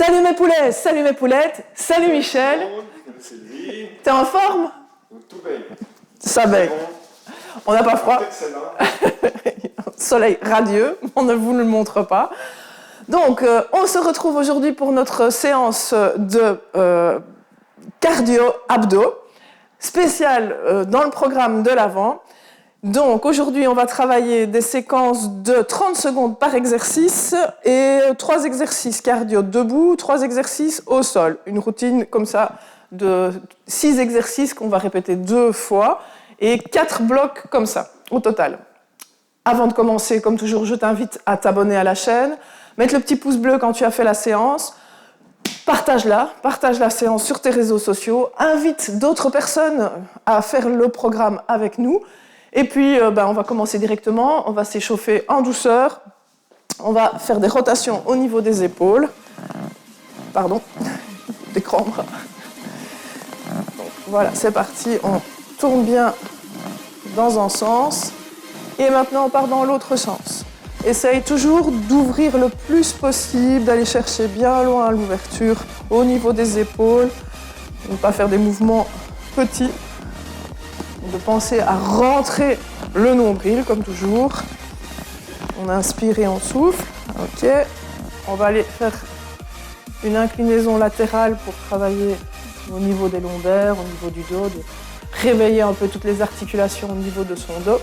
Salut mes poulets, salut mes poulettes, salut Michel. T'es en forme? Tout baigne. Ça baigne. On n'a pas froid. Soleil radieux, on ne vous le montre pas. Donc, on se retrouve aujourd'hui pour notre séance de cardio-abdos, spéciale dans le programme de l'avant. Donc, aujourd'hui, on va travailler des séquences de 30 secondes par exercice et 3 exercices cardio debout, 3 exercices au sol. Une routine comme ça de 6 exercices qu'on va répéter 2 fois et 4 blocs comme ça, au total. Avant de commencer, comme toujours, je t'invite à t'abonner à la chaîne, mettre le petit pouce bleu quand tu as fait la séance, partage la séance sur tes réseaux sociaux, invite d'autres personnes à faire le programme avec nous. Et puis, on va commencer directement, on va s'échauffer en douceur, on va faire des rotations au niveau des épaules, des grands bras. Donc, voilà, c'est parti, on tourne bien dans un sens, et maintenant on part dans l'autre sens. Essaye toujours d'ouvrir le plus possible, d'aller chercher bien loin l'ouverture au niveau des épaules, ne pas faire des mouvements petits. De penser à rentrer le nombril, comme toujours. On inspire et on souffle. Ok. On va aller faire une inclinaison latérale pour travailler au niveau des lombaires, au niveau du dos, de réveiller un peu toutes les articulations au niveau de son dos.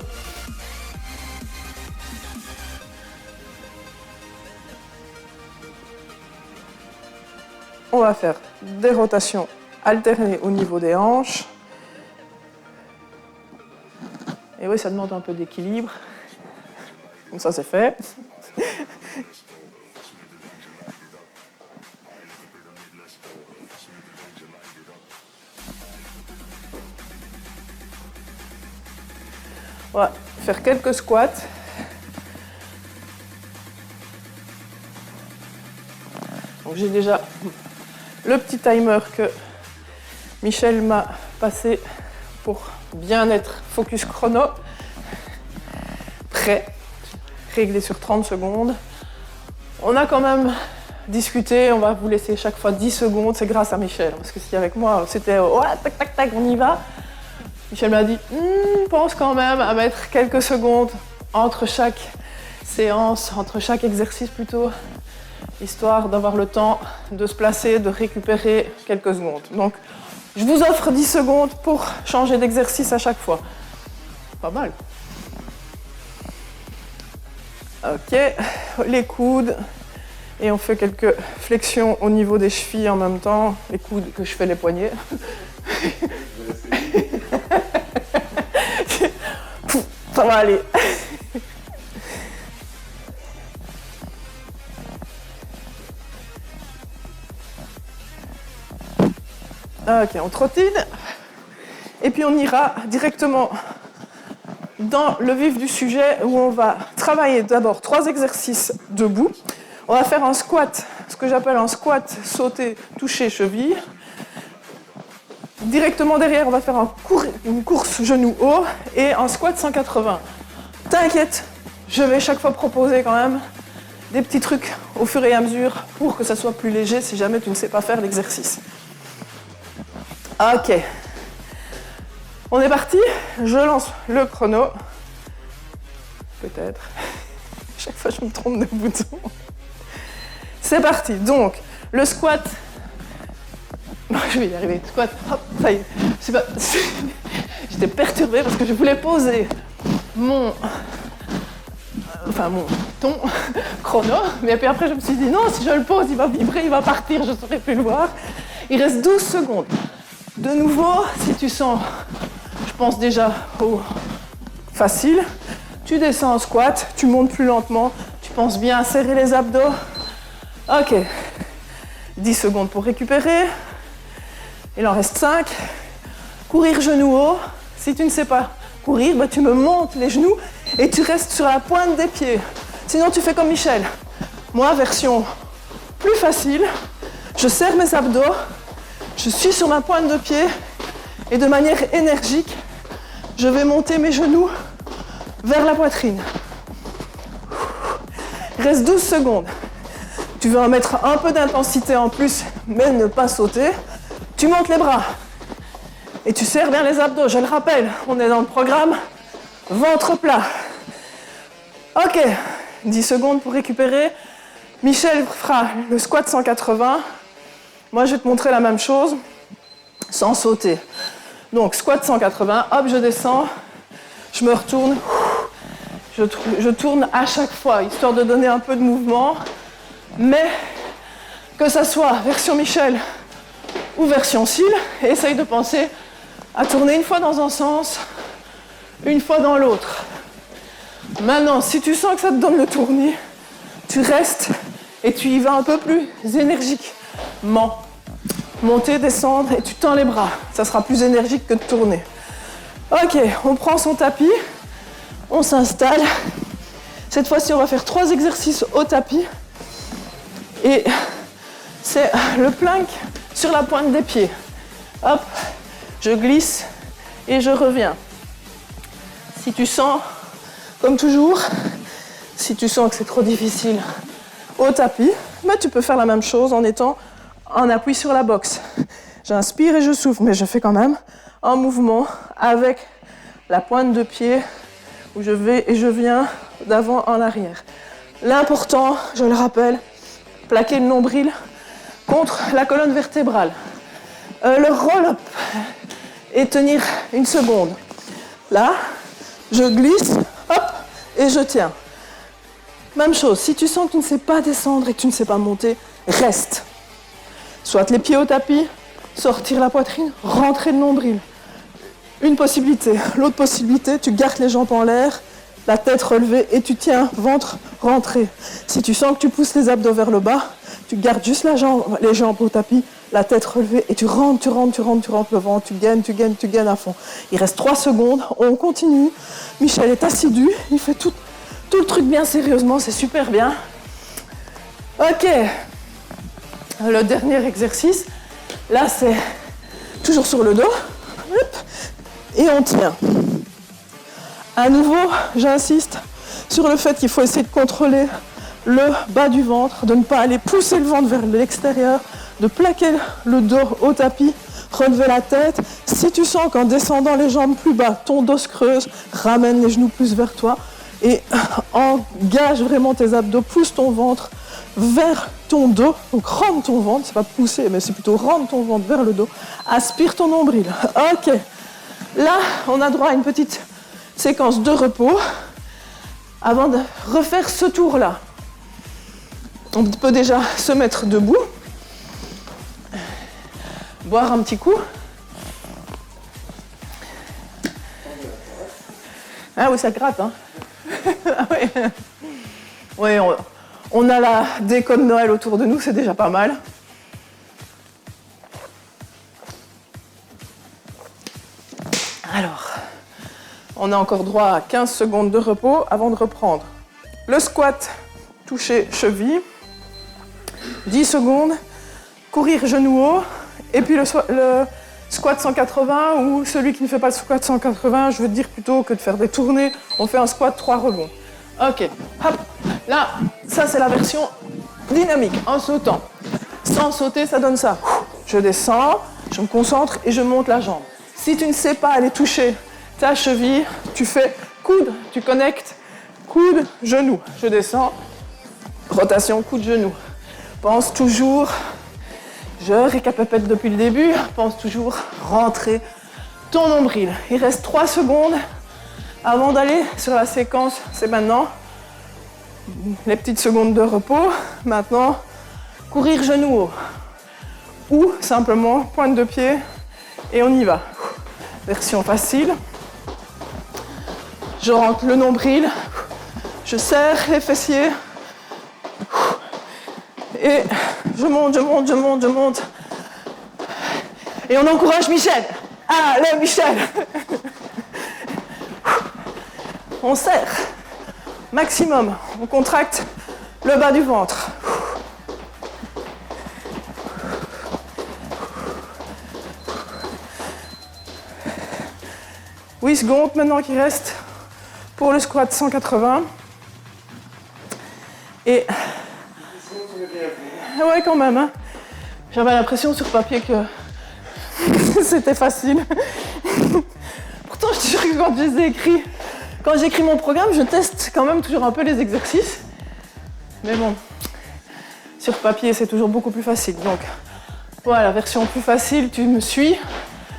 On va faire des rotations alternées au niveau des hanches. Et oui, ça demande un peu d'équilibre. Comme ça, c'est fait. On va faire quelques squats. Donc, j'ai déjà le petit timer que Michel m'a passé pour bien être focus chrono, prêt, réglé sur 30 secondes. On a quand même discuté, on va vous laisser chaque fois 10 secondes, c'est grâce à Michel, parce que si avec moi c'était tac tac tac, on y va. Michel m'a dit, pense quand même à mettre quelques secondes entre chaque séance, entre chaque exercice plutôt, histoire d'avoir le temps de se placer, de récupérer quelques secondes. Donc, je vous offre 10 secondes pour changer d'exercice à chaque fois. Pas mal. Ok, les coudes. Et on fait quelques flexions au niveau des chevilles en même temps. Les coudes que je fais les poignets. Ça va aller. Ok, on trottine. Et puis on ira directement dans le vif du sujet où on va travailler d'abord 3 exercices debout. On va faire un squat, ce que j'appelle un squat sauté, touché, cheville. Directement derrière, on va faire une course genou haut et un squat 180. T'inquiète, je vais chaque fois proposer quand même des petits trucs au fur et à mesure pour que ça soit plus léger si jamais tu ne sais pas faire l'exercice. Ok, on est parti, je lance le chrono. Peut-être, chaque fois je me trompe de bouton. C'est parti, donc le squat, je vais y arriver, squat, hop, ça y est. J'étais perturbée parce que je voulais poser mon ton chrono, mais puis après je me suis dit non, si je le pose, il va vibrer, il va partir, je ne saurais plus le voir. Il reste 12 secondes. De nouveau, si tu sens, je pense déjà au facile, tu descends en squat, tu montes plus lentement, tu penses bien à serrer les abdos. Ok, 10 secondes pour récupérer. Il en reste 5. Courir genou haut. Si tu ne sais pas courir, tu me montes les genoux et tu restes sur la pointe des pieds. Sinon, tu fais comme Michel. Moi, version plus facile, je serre mes abdos. Je suis sur ma pointe de pied et de manière énergique, je vais monter mes genoux vers la poitrine. Il reste 12 secondes. Tu tu veux en mettre un peu d'intensité en plus, mais ne pas sauter, tu montes les bras. Et tu serres bien les abdos, je le rappelle, on est dans le programme ventre plat. Ok, 10 secondes pour récupérer. Michel fera le squat 180. Moi, je vais te montrer la même chose, sans sauter. Donc, squat 180, hop, je descends, je me retourne, je tourne à chaque fois, histoire de donner un peu de mouvement. Mais que ça soit version Michel ou version Syl, essaye de penser à tourner une fois dans un sens, une fois dans l'autre. Maintenant, si tu sens que ça te donne le tournis, tu restes et tu y vas un peu plus énergiquement. Monter, descendre et tu tends les bras. Ça sera plus énergique que de tourner. Ok, on prend son tapis, on s'installe. Cette fois-ci, on va faire 3 exercices au tapis. Et c'est le plank sur la pointe des pieds. Hop, je glisse et je reviens. Si tu sens, comme toujours, si tu sens que c'est trop difficile au tapis, bah tu peux faire la même chose en étant en appui sur la boxe. J'inspire et je souffle, mais je fais quand même un mouvement avec la pointe de pied où je vais et je viens d'avant en arrière. L'important, je le rappelle, plaquer le nombril contre la colonne vertébrale. Le roll-up et tenir une seconde. Là, je glisse, hop, et je tiens. Même chose, si tu sens que tu ne sais pas descendre et que tu ne sais pas monter, reste. Soit les pieds au tapis, sortir la poitrine, rentrer le nombril. Une possibilité. L'autre possibilité, tu gardes les jambes en l'air, la tête relevée et tu tiens, ventre rentré. Si tu sens que tu pousses les abdos vers le bas, tu gardes juste les jambes au tapis, la tête relevée et tu rentres le ventre, tu gagnes à fond. Il reste 3 secondes, on continue. Michel est assidu, il fait tout le truc bien sérieusement, c'est super bien. Ok, le dernier exercice, là c'est toujours sur le dos, hop, et on tient. À nouveau, j'insiste sur le fait qu'il faut essayer de contrôler le bas du ventre, de ne pas aller pousser le ventre vers l'extérieur, de plaquer le dos au tapis, relever la tête. Si tu sens qu'en descendant les jambes plus bas, ton dos se creuse, ramène les genoux plus vers toi et engage vraiment tes abdos, pousse ton ventre vers ton dos, donc rentre ton ventre, c'est pas pousser, mais c'est plutôt rendre ton ventre vers le dos, aspire ton nombril. Ok, là on a droit à une petite séquence de repos avant de refaire ce tour-là. On peut déjà se mettre debout, boire un petit coup. Ah oui, ça gratte, hein. Oui, on a la déco de Noël autour de nous, c'est déjà pas mal. Alors, on a encore droit à 15 secondes de repos avant de reprendre. Le squat, toucher cheville. 10 secondes, courir genou haut. Et puis le squat 180 ou celui qui ne fait pas le squat 180, je veux dire plutôt que de faire des tournées, on fait un squat 3 rebonds. Ok, hop, là, ça c'est la version dynamique, en sautant. Sans sauter, ça donne ça. Je descends, je me concentre et je monte la jambe. Si tu ne sais pas aller toucher ta cheville, tu fais coude, tu connectes, coude, genou. Je descends, rotation, coude, genou. Pense toujours, je récapitule depuis le début, pense toujours rentrer ton nombril. Il reste 3 secondes avant d'aller sur la séquence, c'est maintenant. Les petites secondes de repos. Maintenant, courir genou haut. Ou simplement pointe de pied et on y va. Version facile. Je rentre le nombril, je serre les fessiers et je monte. Et on encourage Michel. Allez Michel. On serre, maximum. On contracte le bas du ventre. 8 secondes maintenant qu'il reste pour le squat 180. Et Ouais, quand même. Hein. J'avais l'impression sur papier que c'était facile. Pourtant, je te jure que quand j'écris mon programme, je teste quand même toujours un peu les exercices. Mais bon, sur papier, c'est toujours beaucoup plus facile. Donc, voilà, version plus facile, tu me suis.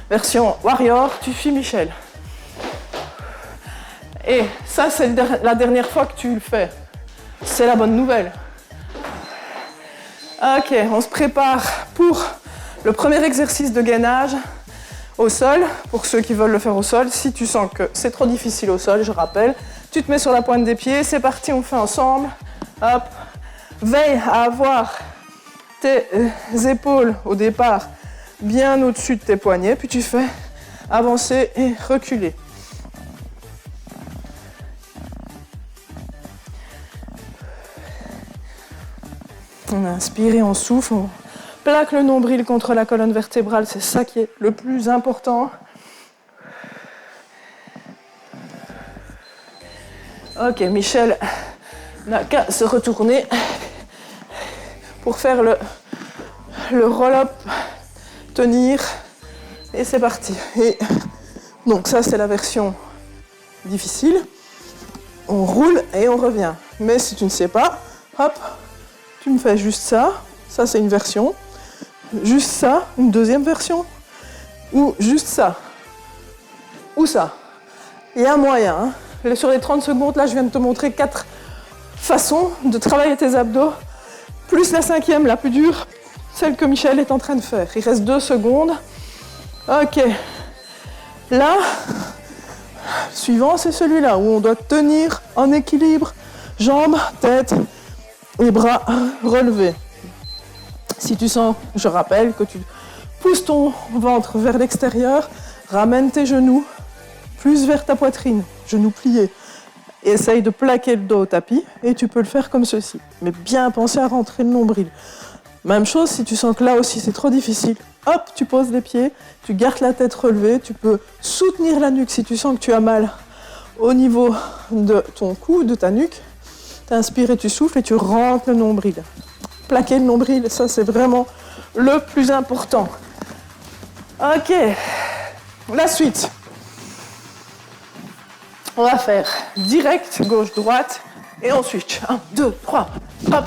Version warrior, tu suis Michel. Et ça, c'est la dernière fois que tu le fais. C'est la bonne nouvelle. Ok, on se prépare pour le premier exercice de gainage au sol. Pour ceux qui veulent le faire au sol, si tu sens que c'est trop difficile au sol, je rappelle, tu te mets sur la pointe des pieds. C'est parti, on fait ensemble. Hop. Veille à avoir tes épaules au départ bien au-dessus de tes poignets. Puis tu fais avancer et reculer. On inspire et on souffle, on plaque le nombril contre la colonne vertébrale, c'est ça qui est le plus important. Ok, Michel n'a qu'à se retourner pour faire le roll-up, tenir, et c'est parti. Et donc ça c'est la version difficile, on roule et on revient. Mais si tu ne sais pas, hop, tu me fais juste ça, ça c'est une version, juste ça, une deuxième version, ou juste ça, ou ça. Il y a un moyen. Hein. Sur les 30 secondes, là je viens de te montrer 4 façons de travailler tes abdos, plus la 5e, la plus dure, celle que Michel est en train de faire. Il reste 2 secondes. Ok. Là, suivant c'est celui-là, où on doit tenir en équilibre, jambes, tête, les bras relevés. Si tu sens, je rappelle, que tu pousses ton ventre vers l'extérieur, ramène tes genoux plus vers ta poitrine, genoux pliés. Et essaye de plaquer le dos au tapis et tu peux le faire comme ceci. Mais bien penser à rentrer le nombril. Même chose, si tu sens que là aussi c'est trop difficile, hop, tu poses les pieds, tu gardes la tête relevée, tu peux soutenir la nuque si tu sens que tu as mal au niveau de ton cou, de ta nuque. Tu inspires et tu souffles et tu rentres le nombril. Plaquer le nombril, ça c'est vraiment le plus important. Ok, la suite. On va faire direct, gauche-droite, et on switch. 1, 2, 3, hop.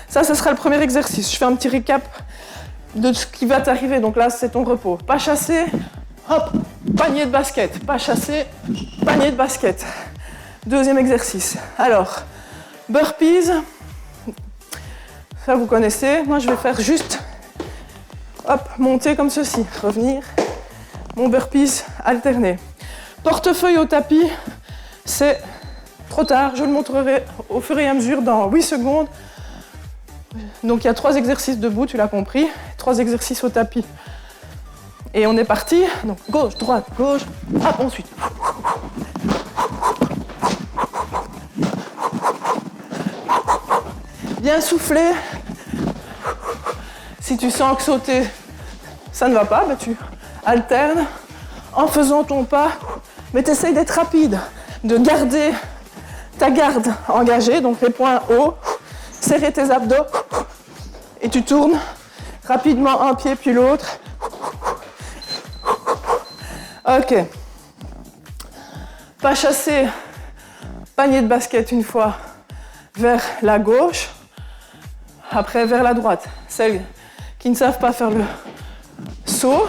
Ça sera le premier exercice. Je fais un petit récap de ce qui va t'arriver. Donc là, c'est ton repos. Pas chassé, hop, panier de basket. Pas chassé, panier de basket. Deuxième exercice. Alors, burpees. Ça, vous connaissez. Moi, je vais faire juste, hop, monter comme ceci. Revenir. Mon burpees alterné. Portefeuille au tapis. C'est trop tard, je le montrerai au fur et à mesure dans 8 secondes. Donc il y a 3 exercices debout, tu l'as compris, 3 exercices au tapis. Et on est parti, donc gauche, droite, gauche, hop, ensuite. Bien souffler. Si tu sens que sauter, ça ne va pas, bah tu alternes en faisant ton pas, mais tu essayes d'être rapide. De garder ta garde engagée, donc les poings hauts, serrer tes abdos et tu tournes rapidement un pied puis l'autre. Ok. Pas chasser, panier de basket une fois vers la gauche, après vers la droite. Celles qui ne savent pas faire le saut,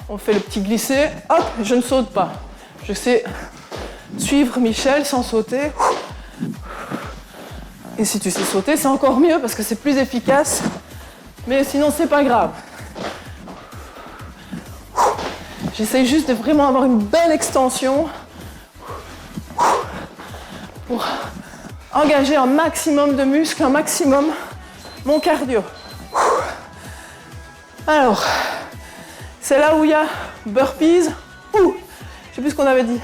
on fait le petit glissé, hop, je ne saute pas. Je sais suivre Michel sans sauter. Et si tu sais sauter, c'est encore mieux parce que c'est plus efficace. Mais sinon, c'est pas grave. J'essaye juste de vraiment avoir une belle extension pour engager un maximum de muscles, un maximum mon cardio. Alors, c'est là où il y a burpees. Je sais plus ce qu'on avait dit.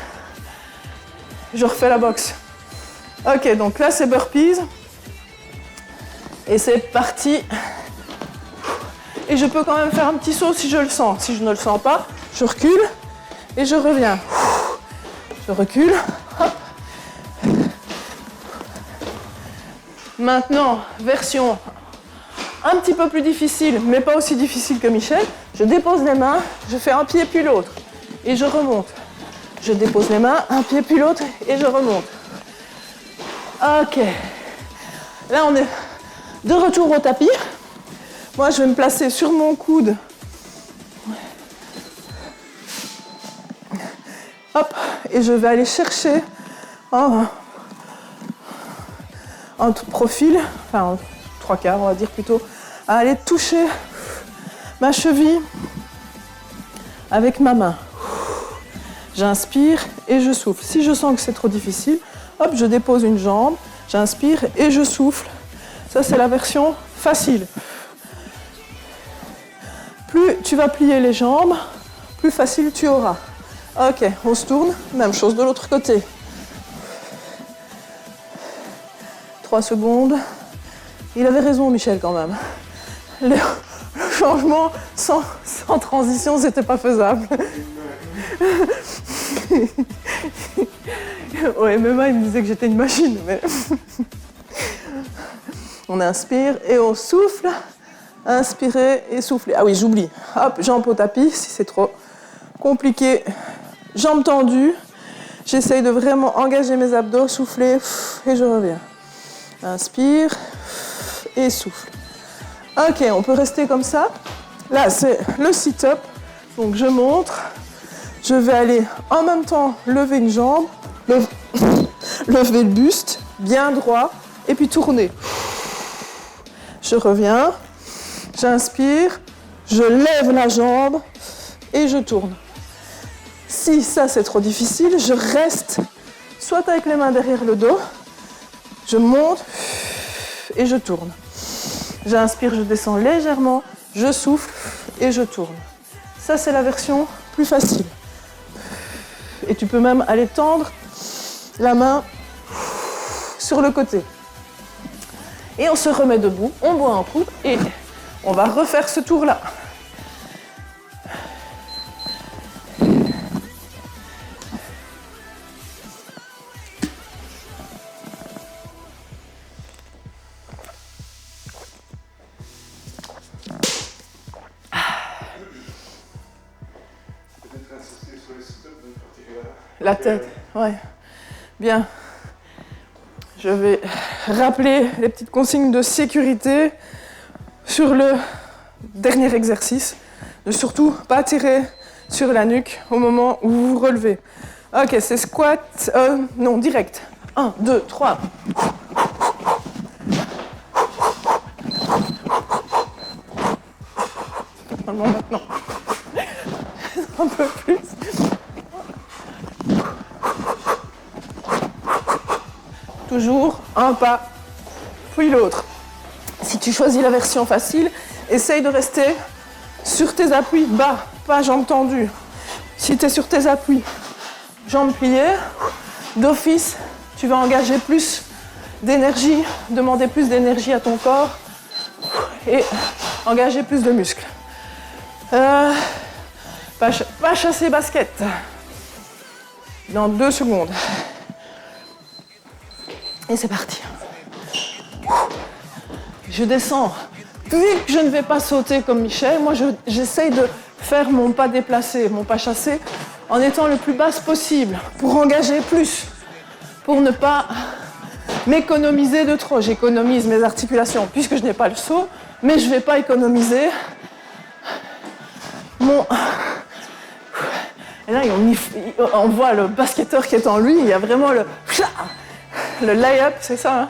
Je refais la boxe. Ok, donc là c'est burpees. Et c'est parti. Et je peux quand même faire un petit saut si je le sens. Si je ne le sens pas, je recule et je reviens. Je recule. Hop. Maintenant, version Un petit peu plus difficile, mais pas aussi difficile que Michel. Je dépose les mains, je fais un pied puis l'autre et je remonte. Je dépose les mains, un pied puis l'autre et je remonte. Ok. Là, on est de retour au tapis. Moi, je vais me placer sur mon coude. Hop, et je vais aller chercher en profil, enfin en 3/4, on va dire plutôt, à aller toucher ma cheville avec ma main. J'inspire et je souffle. Si je sens que c'est trop difficile, hop, je dépose une jambe, j'inspire et je souffle. Ça, c'est la version facile. Plus tu vas plier les jambes, plus facile tu auras. Ok, on se tourne, même chose de l'autre côté. 3 secondes. Il avait raison, Michel, quand même. Le changement sans transition, c'était pas faisable. Ouais, même il me disait que j'étais une machine. Mais on inspire et on souffle. Inspirez et soufflez. Ah oui, j'oublie. Hop, jambes au tapis, si c'est trop compliqué. Jambes tendues. J'essaye de vraiment engager mes abdos, souffler et je reviens. Inspire et souffle. Ok, on peut rester comme ça. Là, c'est le sit-up. Donc, je montre. Je vais aller en même temps lever une jambe, lever le buste, bien droit, et puis tourner. Je reviens. J'inspire. Je lève la jambe et je tourne. Si ça, c'est trop difficile, je reste soit avec les mains derrière le dos, je monte et je tourne. J'inspire, je descends légèrement, je souffle et je tourne. Ça, c'est la version plus facile. Et tu peux même aller tendre la main sur le côté. Et on se remet debout, on boit un coup et on va refaire ce tour-là. La tête, ouais. Bien. Je vais rappeler les petites consignes de sécurité sur le dernier exercice. Ne surtout pas tirer sur la nuque au moment où vous vous relevez. Ok, c'est squat, non, direct. 1, 2, 3. Maintenant. Un peu plus. Toujours un pas, puis l'autre. Si tu choisis la version facile, essaye de rester sur tes appuis bas, pas jambes tendues. Si tu es sur tes appuis, jambes pliées, d'office, tu vas engager plus d'énergie, demander plus d'énergie à ton corps et engager plus de muscles. Pas chasser basket. Dans 2 secondes. Et c'est parti. Je descends. Vu que je ne vais pas sauter comme Michel, moi j'essaye de faire mon pas déplacé, mon pas chassé, en étant le plus basse possible, pour engager plus, pour ne pas m'économiser de trop. J'économise mes articulations puisque je n'ai pas le saut, mais je ne vais pas économiser mon... Et là, on voit le basketteur qui est en lui, il y a vraiment le lay-up, c'est ça, hein.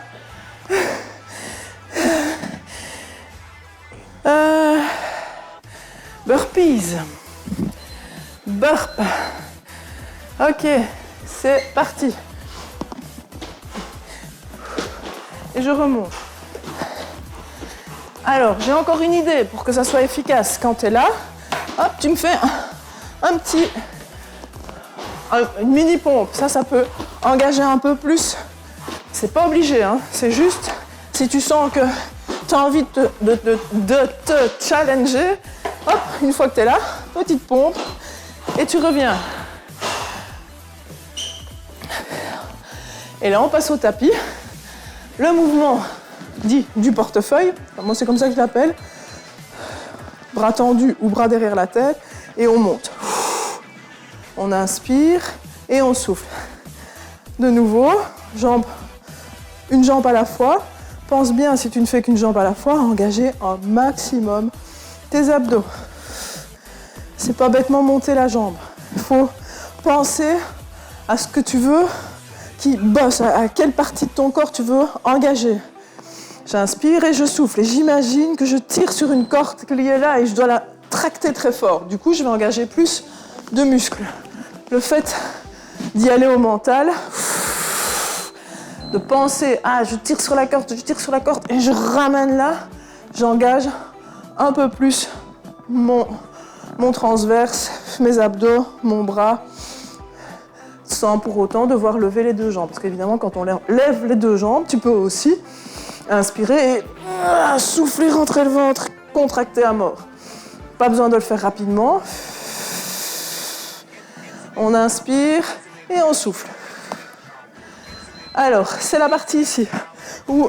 Burpees. Burp. Ok, c'est parti. Et je remonte. Alors, j'ai encore une idée pour que ça soit efficace. Quand tu es là, hop, tu me fais une mini pompe. Ça peut engager un peu plus. C'est pas obligé, hein. C'est juste si tu sens que tu as envie de te challenger, hop, une fois que tu es là, petite pompe, et tu reviens. Et là, on passe au tapis. Le mouvement dit du portefeuille. Moi, c'est comme ça que je l'appelle. Bras tendus ou bras derrière la tête. Et on monte. On inspire et on souffle. De nouveau, une jambe à la fois. Pense bien, si tu ne fais qu'une jambe à la fois, à engager un maximum tes abdos. C'est pas bêtement monter la jambe. Il faut penser à ce que tu veux qui bosse, à quelle partie de ton corps tu veux engager. J'inspire et je souffle. Et j'imagine que je tire sur une corde qui est là et je dois la tracter très fort. Du coup, je vais engager plus de muscles. Le fait d'y aller au mental, de penser, je tire sur la corde et je ramène là, j'engage un peu plus mon transverse, mes abdos, mon bras, sans pour autant devoir lever les deux jambes. Parce qu'évidemment, quand on lève les deux jambes, tu peux aussi inspirer et souffler, rentrer le ventre, contracter à mort. Pas besoin de le faire rapidement. On inspire et on souffle. Alors, c'est la partie ici où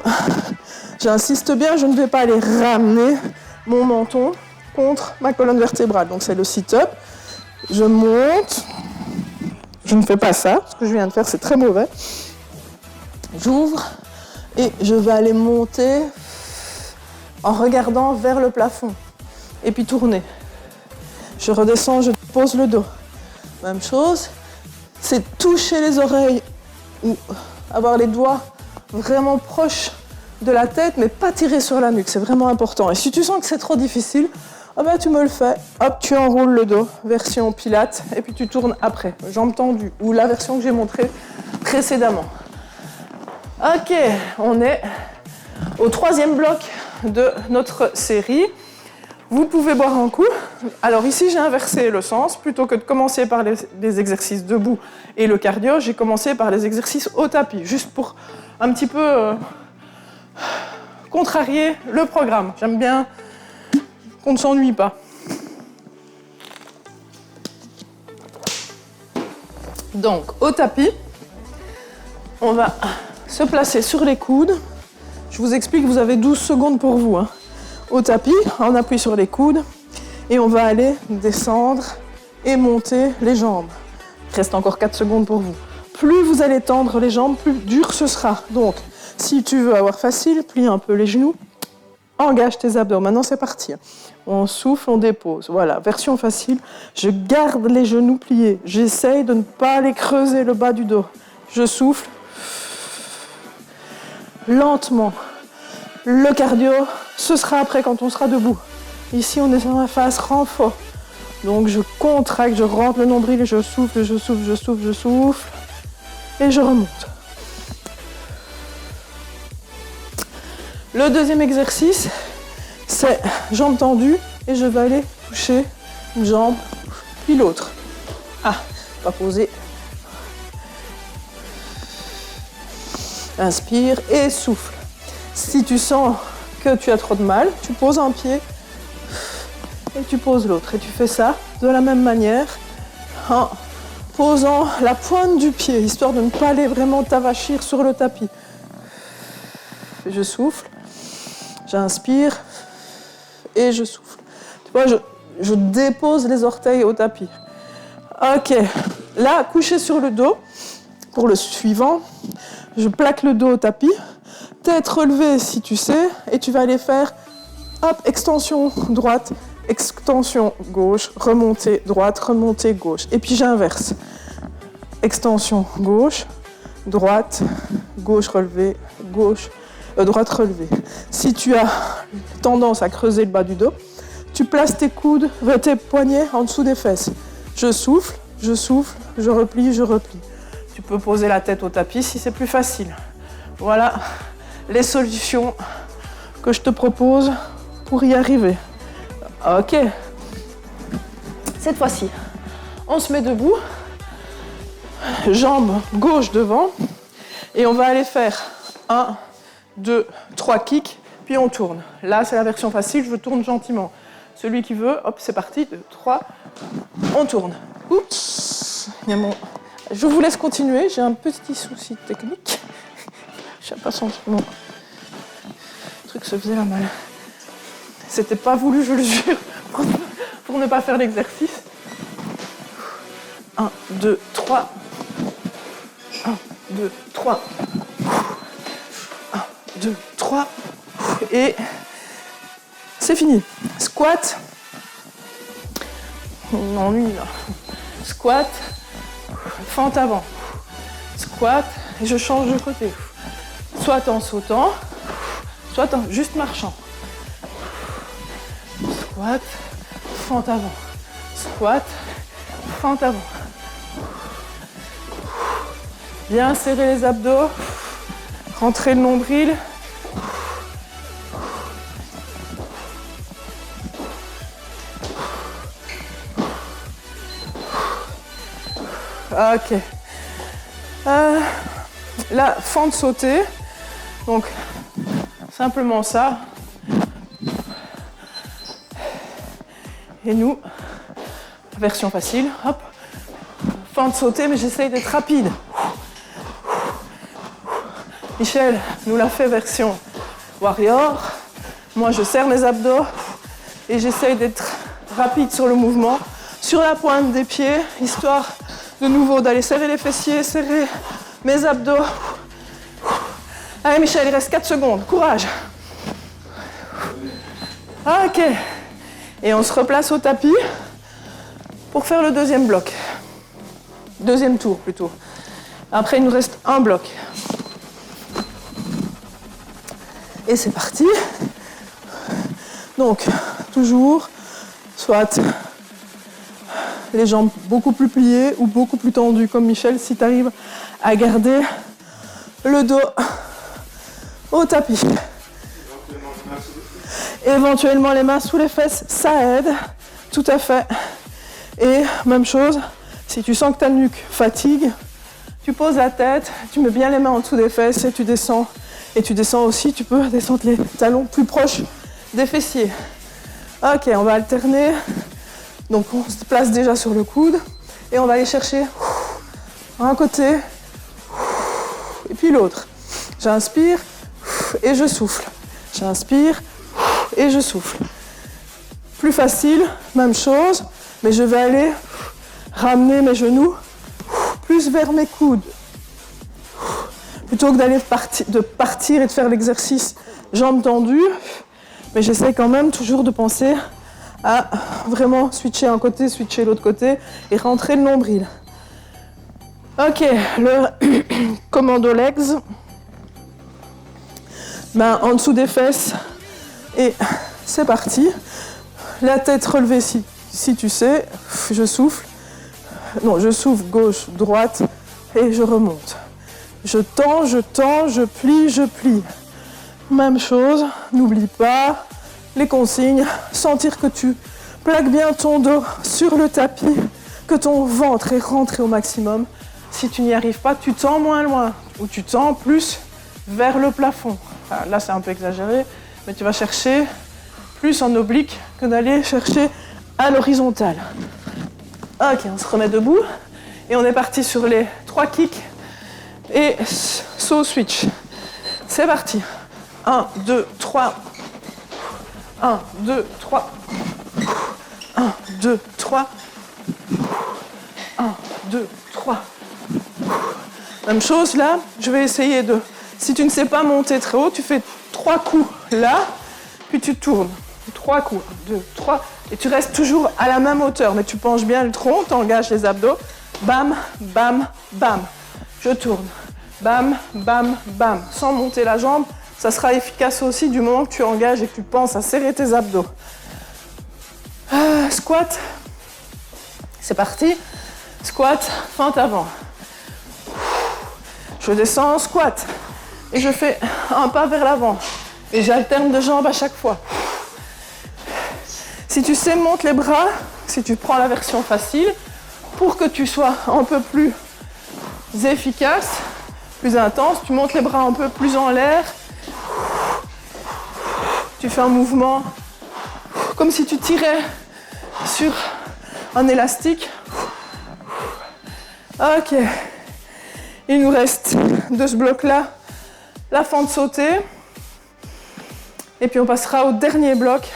j'insiste bien, je ne vais pas aller ramener mon menton contre ma colonne vertébrale. Donc c'est le sit-up. Je monte. Je ne fais pas ça. Ce que je viens de faire, c'est très mauvais. J'ouvre et je vais aller monter en regardant vers le plafond. Et puis tourner. Je redescends, je pose le dos. Même chose. C'est toucher les oreilles ou avoir les doigts vraiment proches de la tête, mais pas tirer sur la nuque, c'est vraiment important. Et si tu sens que c'est trop difficile, tu me le fais, hop, tu enroules le dos, version pilates, et puis tu tournes après, jambes tendues, ou la version que j'ai montrée précédemment. Ok, on est au troisième bloc de notre série. Vous pouvez boire un coup. Alors ici, j'ai inversé le sens. Plutôt que de commencer par les exercices debout et le cardio, j'ai commencé par les exercices au tapis, juste pour un petit peu contrarier le programme. J'aime bien qu'on ne s'ennuie pas. Donc, au tapis, on va se placer sur les coudes. Je vous explique, vous avez 12 secondes pour vous. Au tapis, on appuie sur les coudes et on va aller descendre et monter les jambes. Il reste encore 4 secondes pour vous. Plus vous allez tendre les jambes, plus dur ce sera. Donc, si tu veux avoir facile, plie un peu les genoux, engage tes abdos. Maintenant, c'est parti. On souffle, on dépose. Voilà, version facile. Je garde les genoux pliés. J'essaye de ne pas aller creuser le bas du dos. Je souffle. Lentement. Le cardio, ce sera après quand on sera debout. Ici, on est dans la phase renfort. Donc, je contracte, je rentre le nombril et je souffle, je souffle, je souffle, je souffle. Et je remonte. Le deuxième exercice, c'est jambes tendues et je vais aller toucher une jambe puis l'autre. Pas poser. Inspire et souffle. Si tu sens que tu as trop de mal, tu poses un pied et tu poses l'autre. Et tu fais ça de la même manière en posant la pointe du pied, histoire de ne pas aller vraiment t'avachir sur le tapis. Je souffle, j'inspire et je souffle. Tu vois, je dépose les orteils au tapis. Ok, là, couché sur le dos, pour le suivant, je plaque le dos au tapis. Tête relevée si tu sais, et tu vas aller faire extension droite, extension gauche, remontée droite, remontée gauche. Et puis j'inverse. Extension gauche, droite, gauche relevée, gauche, droite relevée. Si tu as tendance à creuser le bas du dos, tu places tes coudes, tes poignets en dessous des fesses. Je souffle, je replie, je replie. Tu peux poser la tête au tapis si c'est plus facile. Voilà les solutions que je te propose pour y arriver. Ok. Cette fois-ci, on se met debout, jambe gauche devant, et on va aller faire 1, 2, 3 kicks, puis on tourne. Là, c'est la version facile, je tourne gentiment. Celui qui veut, hop, c'est parti, 2, 3, on tourne. Oups, je vous laisse continuer, j'ai un petit souci technique. Je n'ai pas senti mon... que se faisait la malle. C'était pas voulu, je le jure, pour ne pas faire l'exercice. 1, 2, 3. 1, 2, 3. 1, 2, 3. Et c'est fini. Squat. On m'ennuie là. Squat. Fente avant. Squat. Et je change de côté. Soit en sautant, soit en juste marchant. Squat. Fente avant. Squat. Fente avant. Bien serrer les abdos. Rentrer le nombril. Ok. La fente sautée. Donc, simplement ça. Et nous, version facile. Hop. Fente sautée, mais j'essaye d'être rapide. Michel nous l'a fait version warrior. Moi, je serre les abdos et j'essaye d'être rapide sur le mouvement, sur la pointe des pieds, histoire de nouveau d'aller serrer les fessiers, serrer mes abdos. Allez Michel, il reste 4 secondes, courage. Ok. Et on se replace au tapis pour faire le deuxième bloc. Deuxième tour plutôt. Après, il nous reste un bloc. Et c'est parti. Donc, toujours, soit les jambes beaucoup plus pliées ou beaucoup plus tendues, comme Michel, si tu arrives à garder le dos au tapis. Éventuellement les mains sous les fesses, ça aide, tout à fait. Et même chose, si tu sens que ta nuque fatigue, tu poses la tête, tu mets bien les mains en dessous des fesses et tu descends. Et tu descends aussi, tu peux descendre les talons plus proches des fessiers. Ok, on va alterner. Donc on se place déjà sur le coude et on va aller chercher un côté et puis l'autre. J'inspire et je souffle. J'inspire et je souffle. Plus facile, même chose, mais je vais aller ramener mes genoux plus vers mes coudes. Plutôt que d'aller partir et de faire l'exercice jambes tendues, mais j'essaie quand même toujours de penser à vraiment switcher un côté, switcher l'autre côté et rentrer le nombril. Ok, le commando legs. Main en dessous des fesses et c'est parti. La tête relevée si tu sais, je souffle. Non, je souffle gauche, droite et je remonte. Je tends, je plie. Même chose, n'oublie pas les consignes. Sentir que tu plaques bien ton dos sur le tapis, que ton ventre est rentré au maximum. Si tu n'y arrives pas, tu tends moins loin ou tu tends plus vers le plafond. Enfin, là, c'est un peu exagéré, mais tu vas chercher plus en oblique que d'aller chercher à l'horizontale. Ok, on se remet debout et on est parti sur les 3 kicks et saut switch. C'est parti. 1, 2, 3. 1, 2, 3. 1, 2, 3. 1, 2, 3. Même chose là, je vais essayer de... Si tu ne sais pas monter très haut, tu fais 3 coups là, puis tu tournes. 3 coups, 1, 2, 3. Et tu restes toujours à la même hauteur, mais tu penches bien le tronc, tu engages les abdos. Bam, bam, bam. Je tourne. Bam, bam, bam. Sans monter la jambe, ça sera efficace aussi du moment que tu engages et que tu penses à serrer tes abdos. Squat. C'est parti. Squat, fente avant. Je descends, squat. Et je fais un pas vers l'avant. Et j'alterne de jambes à chaque fois. Si tu sais, monte les bras, si tu prends la version facile, pour que tu sois un peu plus efficace, plus intense, tu montes les bras un peu plus en l'air. Tu fais un mouvement comme si tu tirais sur un élastique. Ok. Il nous reste de ce bloc-là la fente sautée. Et puis on passera au dernier bloc.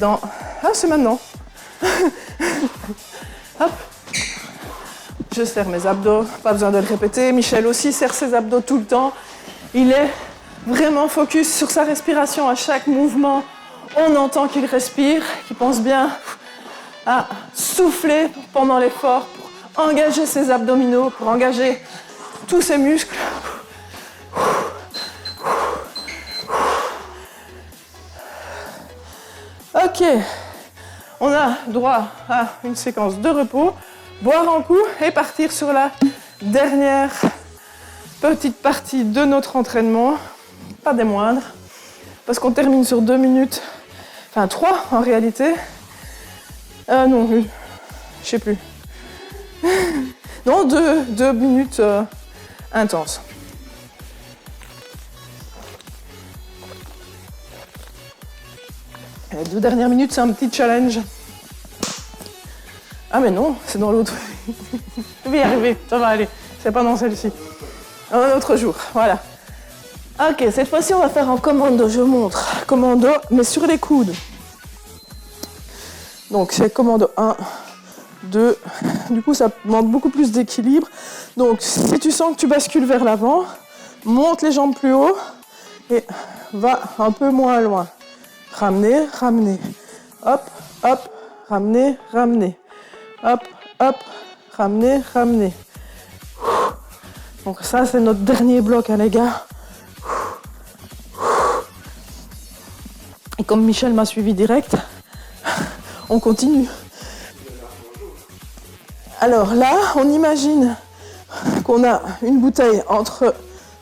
Ah, c'est maintenant. Hop. Je serre mes abdos, pas besoin de le répéter. Michel aussi serre ses abdos tout le temps. Il est vraiment focus sur sa respiration à chaque mouvement. On entend qu'il respire, qu'il pense bien à souffler pendant l'effort, pour engager ses abdominaux, pour engager tous ses muscles. Ok, on a droit à une séquence de repos, boire un coup et partir sur la dernière petite partie de notre entraînement, pas des moindres, parce qu'on termine sur 2 minutes, enfin 3 en réalité. Non, je sais plus. Non, 2 minutes intenses. Les 2 dernières minutes, c'est un petit challenge. Ah mais non, c'est dans l'autre. Je vais y arriver, ça va aller. C'est pas dans celle-ci. Un autre jour, voilà. Ok, cette fois-ci, on va faire un commando. Je montre. Commando, mais sur les coudes. Donc, c'est commando 1, 2. Du coup, ça demande beaucoup plus d'équilibre. Donc, si tu sens que tu bascules vers l'avant, monte les jambes plus haut et va un peu moins loin. Ramener, ramener. Hop, hop, ramener, ramener. Hop, hop, ramener, ramener. Donc ça, c'est notre dernier bloc, hein, les gars. Et comme Michel m'a suivi direct, on continue. Alors là, on imagine qu'on a une bouteille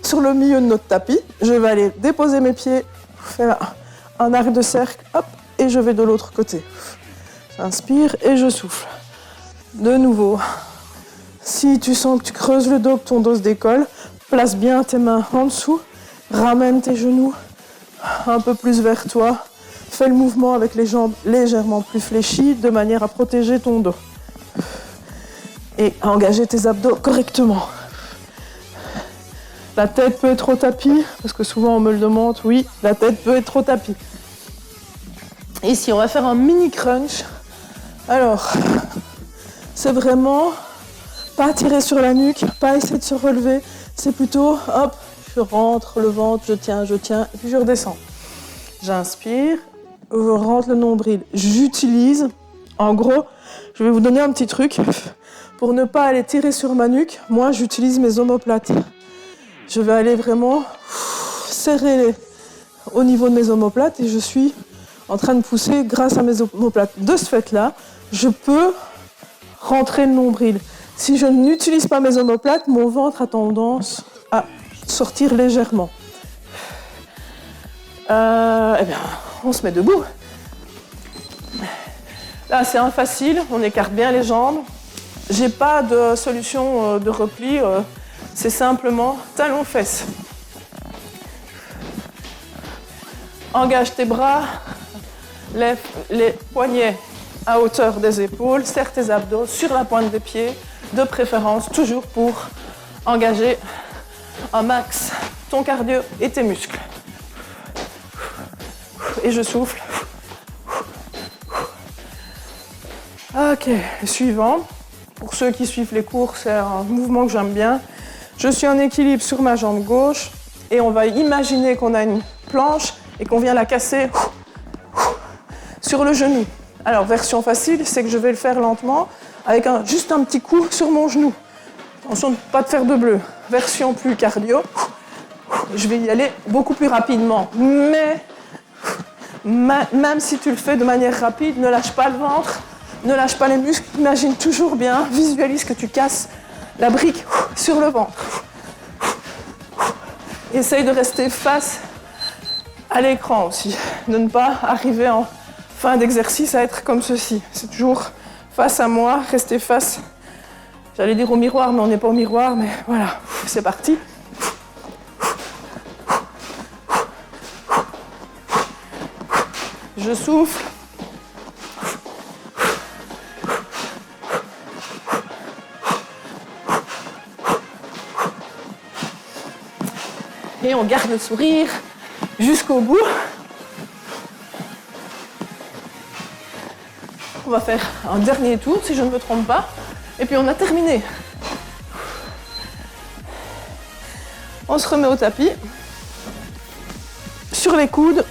sur le milieu de notre tapis. Je vais aller déposer mes pieds, faire un arc de cercle, hop, et je vais de l'autre côté. J'inspire et je souffle. De nouveau. Si tu sens que tu creuses le dos, que ton dos se décolle, place bien tes mains en dessous, ramène tes genoux un peu plus vers toi. Fais le mouvement avec les jambes légèrement plus fléchies de manière à protéger ton dos. Et à engager tes abdos correctement. La tête peut être au tapis, parce que souvent on me le demande, oui, la tête peut être au tapis. Ici, on va faire un mini crunch. Alors, c'est vraiment pas tirer sur la nuque, pas essayer de se relever. C'est plutôt, hop, je rentre le ventre, je tiens, et puis je redescends. J'inspire, je rentre le nombril. J'utilise, en gros, je vais vous donner un petit truc. Pour ne pas aller tirer sur ma nuque, moi, j'utilise mes omoplates. Je vais aller vraiment serrer au niveau de mes omoplates et je suis en train de pousser grâce à mes omoplates. De ce fait-là, je peux rentrer le nombril. Si je n'utilise pas mes omoplates, mon ventre a tendance à sortir légèrement. Eh bien, on se met debout. Là, c'est un facile, on écarte bien les jambes. J'ai pas de solution de repli, c'est simplement talons-fesses. Engage tes bras, lève les poignets à hauteur des épaules, serre tes abdos sur la pointe des pieds, de préférence toujours pour engager un max ton cardio et tes muscles. Et je souffle. Ok, suivant. Pour ceux qui suivent les cours, c'est un mouvement que j'aime bien. Je suis en équilibre sur ma jambe gauche et on va imaginer qu'on a une planche et qu'on vient la casser sur le genou. Alors, version facile, c'est que je vais le faire lentement avec juste un petit coup sur mon genou. Attention de ne pas te faire de bleu. Version plus cardio, je vais y aller beaucoup plus rapidement. Mais même si tu le fais de manière rapide, ne lâche pas le ventre. Ne lâche pas les muscles, imagine toujours bien, visualise que tu casses la brique sur le ventre. Essaye de rester face à l'écran aussi, de ne pas arriver en fin d'exercice à être comme ceci. C'est toujours face à moi, rester face, j'allais dire au miroir, mais on n'est pas au miroir, mais voilà, c'est parti. Je souffle. Et on garde le sourire jusqu'au bout. On va faire un dernier tour, si je ne me trompe pas. Et puis on a terminé. On se remet au tapis. Sur les coudes.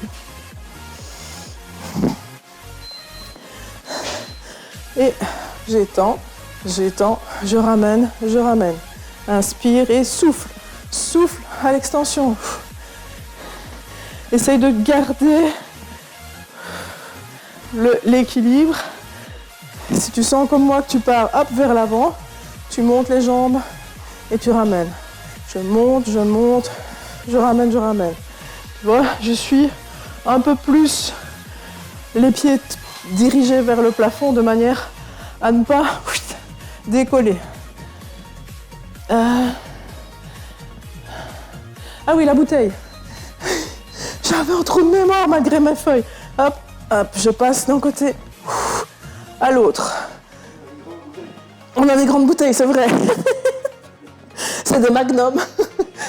Et j'étends, je ramène. Inspire et souffle. Souffle à l'extension. Essaye de garder l'équilibre. Si tu sens comme moi que tu pars hop vers l'avant, tu montes les jambes et tu ramènes. Je monte, je ramène. Tu vois, je suis un peu plus les pieds dirigés vers le plafond de manière à ne pas décoller. Ah oui, la bouteille. J'avais un trou de mémoire malgré mes feuilles. Hop, hop, je passe d'un côté à l'autre. On a des grandes bouteilles, c'est vrai. C'est des magnums.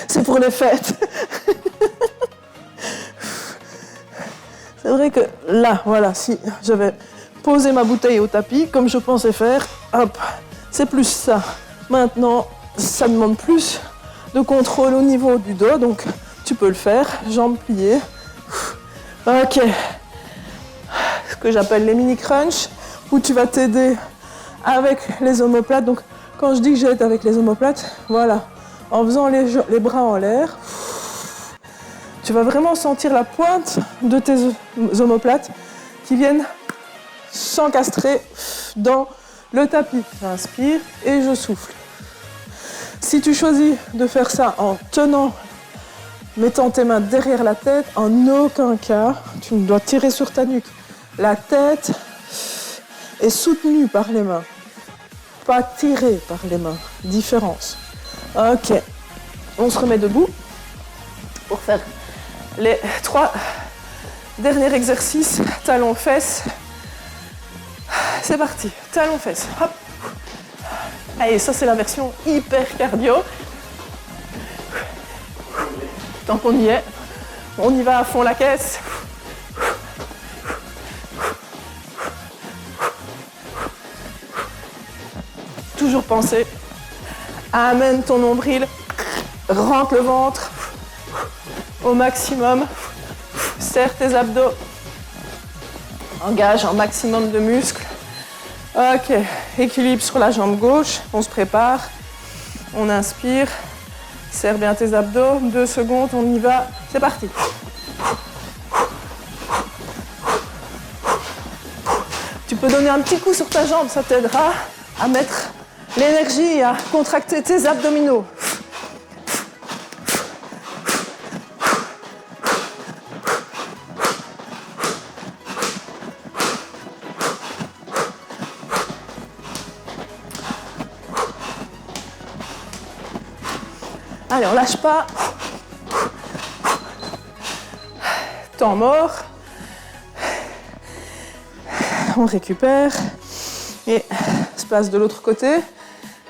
C'est pour les fêtes. C'est vrai que là, voilà, si j'avais posé ma bouteille au tapis, comme je pensais faire, hop, c'est plus ça. Maintenant, ça demande plus de contrôle au niveau du dos, donc tu peux le faire, jambes pliées. Ok. Ce que j'appelle les mini crunch, où tu vas t'aider avec les omoplates. Donc, quand je dis que j'aide avec les omoplates, voilà, en faisant les bras en l'air, tu vas vraiment sentir la pointe de tes omoplates qui viennent s'encastrer dans le tapis. J'inspire et je souffle. Si tu choisis de faire ça en tenant, mettant tes mains derrière la tête, en aucun cas, tu ne dois tirer sur ta nuque. La tête est soutenue par les mains, pas tirée par les mains. Différence. Ok, on se remet debout pour faire les 3 derniers exercices. Talons, fesses. C'est parti, talons, fesses. Hop. Allez, ça c'est la version hyper cardio. Tant qu'on y est, on y va à fond la caisse. Toujours penser, amène ton nombril, rentre le ventre au maximum, serre tes abdos, engage un maximum de muscles. Ok, équilibre sur la jambe gauche, on se prépare, on inspire, serre bien tes abdos, 2 secondes, on y va, c'est parti. Tu peux donner un petit coup sur ta jambe, ça t'aidera à mettre l'énergie, à contracter tes abdominaux. Allez, on lâche pas. Temps mort. On récupère. Et se passe de l'autre côté.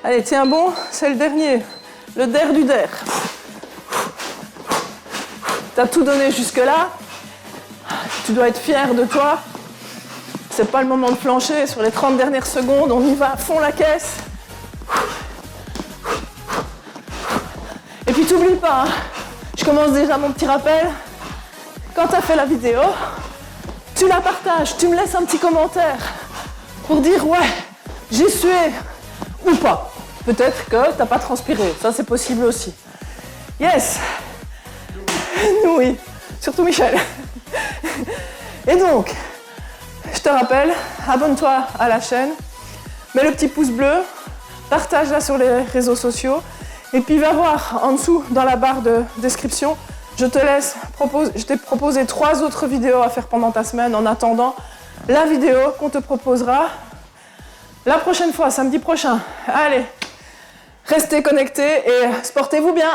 Allez, tiens bon, c'est le dernier. Le der du der. Tu as tout donné jusque-là. Tu dois être fier de toi. C'est pas le moment de flancher. Sur les 30 dernières secondes, on y va à fond la caisse. Et puis t'oublies pas, hein, je commence déjà mon petit rappel. Quand tu as fait la vidéo, tu la partages, tu me laisses un petit commentaire pour dire ouais, j'ai sué ou pas. Peut-être que tu n'as pas transpiré, ça c'est possible aussi. Yes. Oui, surtout Michel. Et donc, je te rappelle, abonne-toi à la chaîne, mets le petit pouce bleu, partage-la sur les réseaux sociaux. Et puis va voir en dessous dans la barre de description, je t'ai proposé 3 autres vidéos à faire pendant ta semaine en attendant la vidéo qu'on te proposera la prochaine fois, samedi prochain. Allez, restez connectés et sportez-vous bien.